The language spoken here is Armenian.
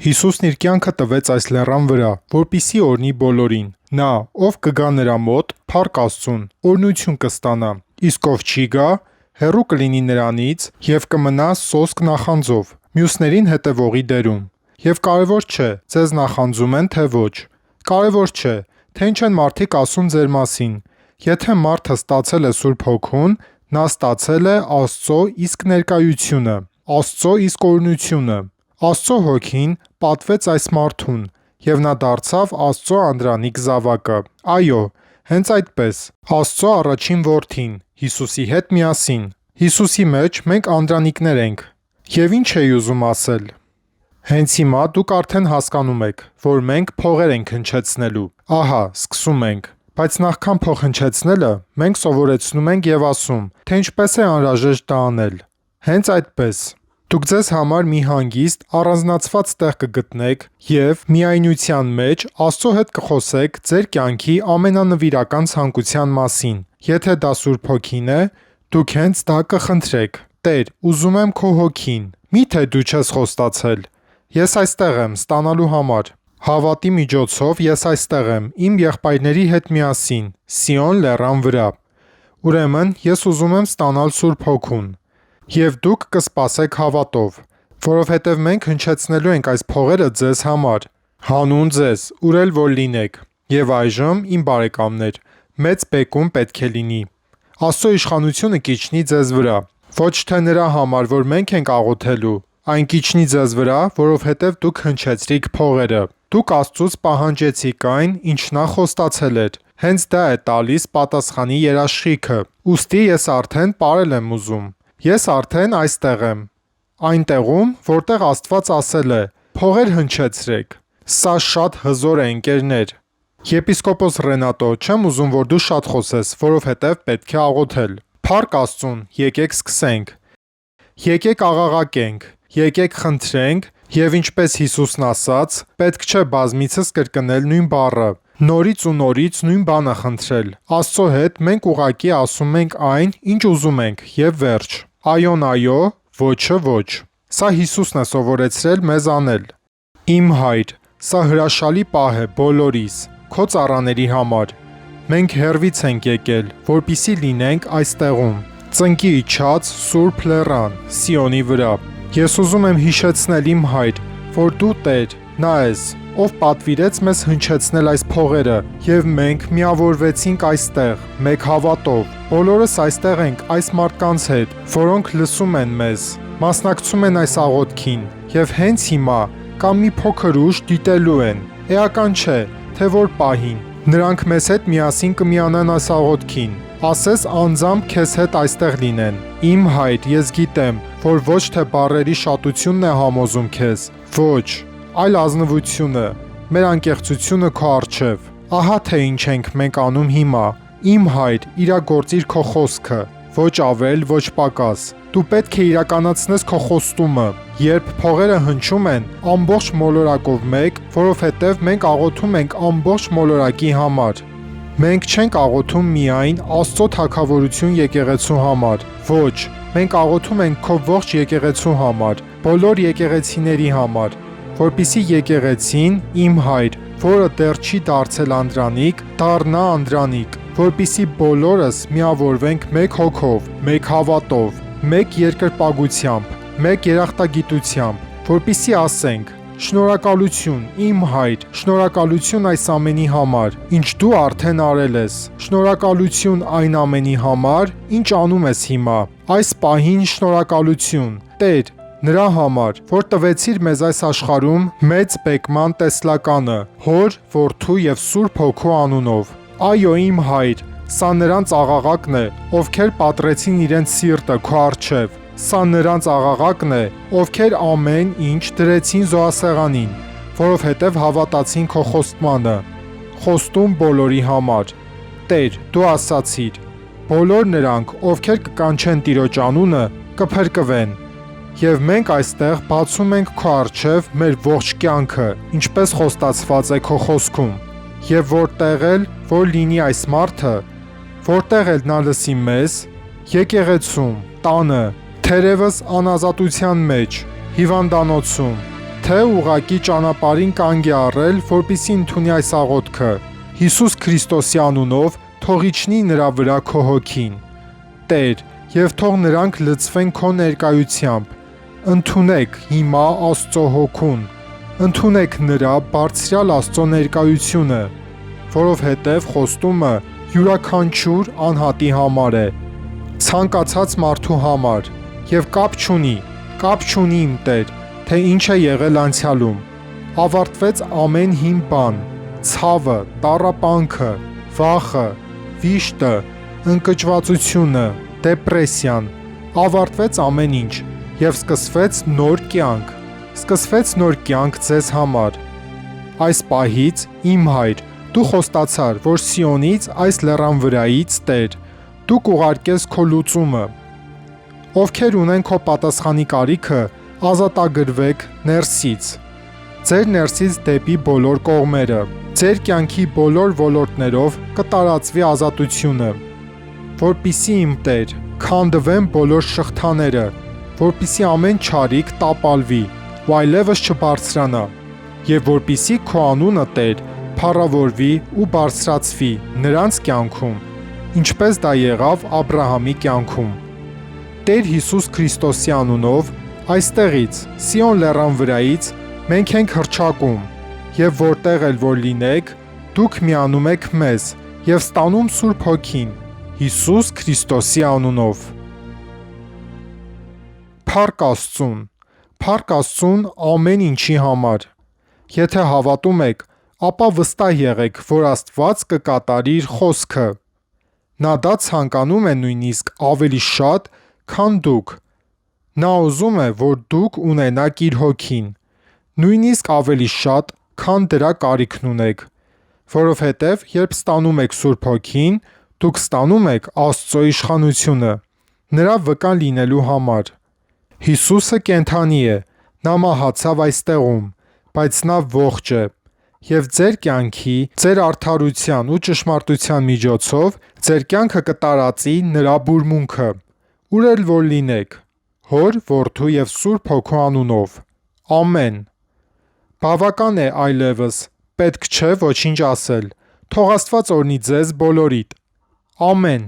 Հիսուսն իր կյանքը տվեց այս լեռան վրա, որպիսի օրհնի բոլորին։ Նա, ով կգա նրա մոտ, փառք Աստծուն, օրհնություն կստանա, իսկ ով չի գա, հեռու կլինի նրանից եւ կմնա սոսկ նախանձով, մյուսներին հետևողի դերում։ Եվ կարևոր չէ, ձեզ նախանձում են, թե ոչ։ Կարևոր չէ, թե ինչ են մարդիկ ասում ձեր մասին։ Եթե մարդը ստացել է Սուրբ Հոգուն, նա ստացել է Աստծո իսկ ներկայությունը, Աստծո իսկ օրհնությունը։ Աստծո Հոգին պատվեց այս մարդուն, եւ նա դարձավ Աստծո անդրանիկ զավակը։ Այո, հենց այդպես, Աստծո առաջին որդին, Հիսուսի հետ միասին։ Հիսուսի մեջ մենք անդրանիկներ ենք։ Եվ ինչ էի ուզում ասել։ Հենց հիմա դուք արդեն հասկանում եք, որ մենք փողեր ենք հնչեցնելու։ Ահա, սկսում ենք։ Բայց նախքան փող հնչեցնելը, մենք սովորեցնում ենք եւ ասում, թե ինչպես է անհրաժեշտ դա անել։ Հենց այդպես։ Դուք ձեզ համար մի հանգիստ, առանձնացված տեղ կգտնեք եւ միայնության մեջ Աստծո հետ կխոսեք ձեր կյանքի ամենանվիրական ցանկության մասին։ Եթե դա Սուրբ Հոգին է, դուք հենց դա կխնդրեք. Տեր, ուզում եմ քո Հոգին։ Միթե դու չես խոստացել։ Ես այստեղ եմ ստանալու համար։ Հավատի միջոցով ես այստեղ եմ իմ եղբայրների հետ միասին, Սիոն լեռան վրա։ Ուրեմն ես ուզում եմ ստանալ Սուրբ Հոգուն։ Եվ դուք կսպասեք հավատով, որովհետև մենք հնչեցնելու ենք այս փողերը ձեզ համար։ Հանուն ձեզ, ուր էլ որ լինեք։ Եվ այժմ, իմ բարեկամներ, մեծ բեկում պետք է լինի։ Աստծո իշխանությունը կիջնի ձեզ վրա։ Ոչ թե նրա համար, որ մենք ենք աղոթելու, այն կիջնի ձեզ վրա, որովհետև դուք հնչեցրիք փողերը։ Դուք Աստծուց պահանջեցիք այն, ինչ նա խոստացել էր։ Հենց դա է տալիս պատասխանի երաշխիքը։ Ուստի ես արդեն ապրել եմ ուզում։ Ես արդեն այստեղ եմ։ Այնտեղում, որտեղ Աստված ասել է. «Փողեր հնչեցրեք»։ Սա շատ հզոր է, ընկերներ։ Եպիսկոպոս Ռենատո, չեմ ուզում, որ դու շատ խոսես, որովհետև պետք է աղոթել։ Փառք Աստծուն, եկեք սկսենք։ Եկեք աղաղակենք, եկեք խնդրենք, եւ ինչպես Հիսուսն ասաց, պետք չէ բազմիցս կրկնել նույն բառը։ Նորից ու նորից նույն բանը խնդրել։ Աստծո հետ մենք ուղղակի ասում ենք այն, ինչ ուզում ենք, եւ վերջ։ Այոն այո, ոչը ոչ։ Սա Հիսուսն է սովորեցրել մեզ անել։ Իմ Հայր, սա հրաշալի պահ է բոլորիս, քո ծառաների համար։ Մենք հեռվից ենք եկել, որպիսի լինենք այստեղում։ Ծնկի իջած Սուրբ Լեռան, Սիոնի վրա։ Ես ուզում եմ հիշեցնել իմ Հայր, որ դու Տեր, նա ես, ով պատվիրեց մեզ հնչեցնել այս փողերը, եւ մենք միավորվեցինք այստեղ, մեկ հավատով։ Բոլորս այստեղ ենք այս մարդկանց հետ, որոնք լսում են մեզ, մասնակցում են այս աղոթքին, եւ հենց հիմա կամ մի փոքր ուշ դիտելու են։ Էական չէ, թե որ պահին։ Նրանք մեզ հետ միասին կմիանան այս աղոթքին։ Ասես անձամբ քեզ հետ այստեղ լինեն։ Իմ Հայր, ես գիտեմ, որ ոչ թե բառերի շատությունն է համոզում քեզ, ոչ, այլ ազնվությունը, մեր անկեղծությունը քո առջև։ Ահա թե ինչ ենք մենք անում հիմա։ Իմ Հայր, իրագործիր քո խոսքը, ոչ ավել, ոչ պակաս։ Դու պետք է իրականացնես քո խոստումը։ Երբ փողերը հնչում են, ամբողջ մոլորակով մեկ, որովհետև մենք աղոթում ենք ամբողջ մոլորակի համար։ Մենք չենք աղոթում միայն Աստծո թագավորություն եկեղեցու համար։ Ոչ, մենք աղոթում ենք քո ողջ եկեղեցու համար, բոլոր եկեղեցիների համար, որպիսի եկեղեցին, իմ Հայր, որը դեռ չի դարձել անդրանիկ, դառնա անդրանիկ, որպիսի բոլորս միավորվենք մեկ հոգով, մեկ հավատով, մեկ երկրպագությամբ, մեկ երախտագիտությամբ, որպիսի ասենք. Շնորհակալություն, իմ Հայր, շնորհակալություն այս ամենի համար, ինչ դու արդեն արել ես։ Շնորհակալություն այն ամենի համար, ինչ անում ես հիմա։ Այս պահին շնորհակալություն, Տեր, նրա համար, որ տվեցիր մեզ այս աշխարհում մեծ բեկման տեսլականը, Հոր, Որդու եւ Սուրբ Հոգու անունով։ Այո, իմ Հայր, սա նրանց աղաղակն է, ովքեր պատռեցին իրենց սիրտը քո առջև։ Սա նրանց աղաղակն է, ովքեր ամեն ինչ դրեցին զոհասեղանին, որովհետև հավատացին քո խոստմանը։ Խոստում բոլորի համար։ Տեր, դու ասացիր. բոլոր նրանք, ովքեր կկանչեն Տիրոջ անունը, կփրկվեն։ Եվ մենք այստեղ բացում ենք քո առջև մեր ողջ կյանքը, ինչպես խոստացված է քո խոսքում։ Եվ որտեղ էլ որ լինի այս մարդը, որտեղ էլ նա լսի մեզ, եկեղեցում, տանը, թերևս անազատության մեջ, հիվանդանոցում, թե ուղակի ճանապարհին կանգ է առել, որպեսզի ընդունի այս աղոթքը. Հիսուս Քրիստոսի անունով թող իջնի նրա վրա քո հոգին։ Տեր, եւ թող նրանք լցվեն քո ներկայությամբ։ Ընդունեք հիմա Աստծո հոգուն։ Ընդունեք նրա բարձրյալ Աստծո ներկայությունը, որովհետև խոստումը յուրաքանչյուր անհատի համար է, ցանկացած մարդու համար, եւ կապ չունի իմ Տեր, թե ինչ է եղել անցյալում։ Ավարտվեց ամեն հին բան, ցավը, տառապանքը, վախը, վիշտը, ընկճվածությունը, դեպրեսիան, ավարտվեց ամեն ինչ, եւ սկսվեց նոր կյանք։ Սկսվեց նոր կյանք ձեզ համար։ Այս պահից, իմ Հայր, դու խոստացար, որ Սիոնից, այս լեռան վրայից, Տեր, դու կուղարկես քո լուծումը։ Ովքեր ունեն քո պատասխանի կարիքը, ազատագրվեք ներսից։ Ձեր ներսից դեպի բոլոր կողմերը, ձեր կյանքի բոլոր ոլորտներով կտարածվի ազատությունը, որպիսի իմ Տեր, քանդվեն բոլոր շղթաները, որպիսի ամեն չարիք տապալվի, ու այլևս չբարձրանա, եւ որպիսի քո անունը Տեր փառավորվի ու բարձրացվի նրանց կյանքում, ինչպես դա եղավ Աբրահամի կյանքում։ Տեր Հիսուս Քրիստոսի անունով այստեղից, Սիոն լեռան վրայից մենք ենք հռչակում, եւ որտեղ էլ որ լինեք, դուք միանում եք մեզ եւ ստանում Սուրբ Հոգին Հիսուս Քրիստոսի անունով։ Փառք Աստծուն։ Փառք Աստծուն ամեն ինչի համար։ Եթե հավատում եք, ապա վստահ եղեք, որ Աստված կկատարի իր խոսքը։ Նա դա ցանկանում է նույնիսկ ավելի շատ, քան դուք։ Նա ուզում է, որ դուք ունենաք իր հոգին, նույնիսկ ավելի շատ, քան դրա կարիքն ունեք, որովհետև երբ ստանում եք Սուրբ Հոգին, դուք ստանում եք Աստծո իշխանությունը, նրա վկան լինելու համար։ Հիսուսը կենդանի է, նա մահացավ այստեղում, բայց նա ողջ է, եւ ձեր կյանքի, ձեր արդարության ու ճշմարտության միջոցով ձեր կյանքը կտարածի նրա բուրմունքը, ուր էլ որ լինեք, Հոր, Որդու եւ Սուրբ Հոգու անունով։ Ամեն։ Բավական է այլևս, պետք չէ ոչինչ ասել։ Թող Աստված օրհնի ձեզ բոլորիդ։ Ամեն։